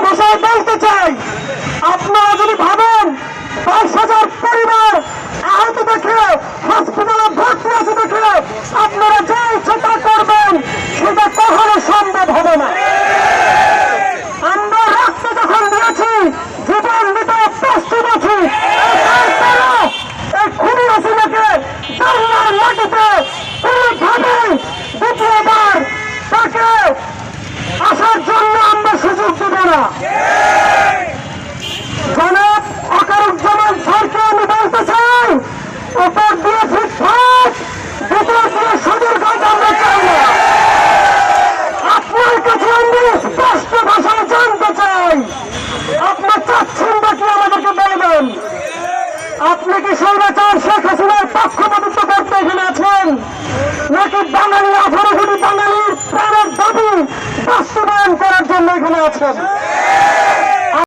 ভাষায় বলতে চাই, আপনারা যদি ভাবেন 5,000 পরিবার আহত দেখে হসপিটালে ভর্তি আছে দেখে আপনারা যে ইচ্ছা করবেন, সেটা কখনো সম্ভব হবে না। আমরা রক্ত যখন দিয়েছি, জীবন দিতে প্রস্তুত আছি। এই খুনি হাসিনাকে বাংলার মাটিতে কোনোভাবেই দ্বিতীয়বার তাকে আসার জন্য আমরা সুযোগ দেব না। জনাব ওয়াকারুজ্জামান স্যারকে আমি বলতে চাই, উপর দিয়ে ফিটফাট, ভিতর দিয়ে সদরঘাট আমরা চাই না। আপনার কাছে আমি স্পষ্ট ভাষায় জানতে চাই, আপনি চাচ্ছেন নাকি আমাদেরকে বলবেন? আপনি কি স্বৈরাচার শেখ হাসিনার পক্ষপাতিত্ব করতে এখানে আছেন, নাকি বাঙালি 18 কোটি বাঙালির প্রাণের দাবি বাস্তবায়ন করার জন্য এখানে আছেন?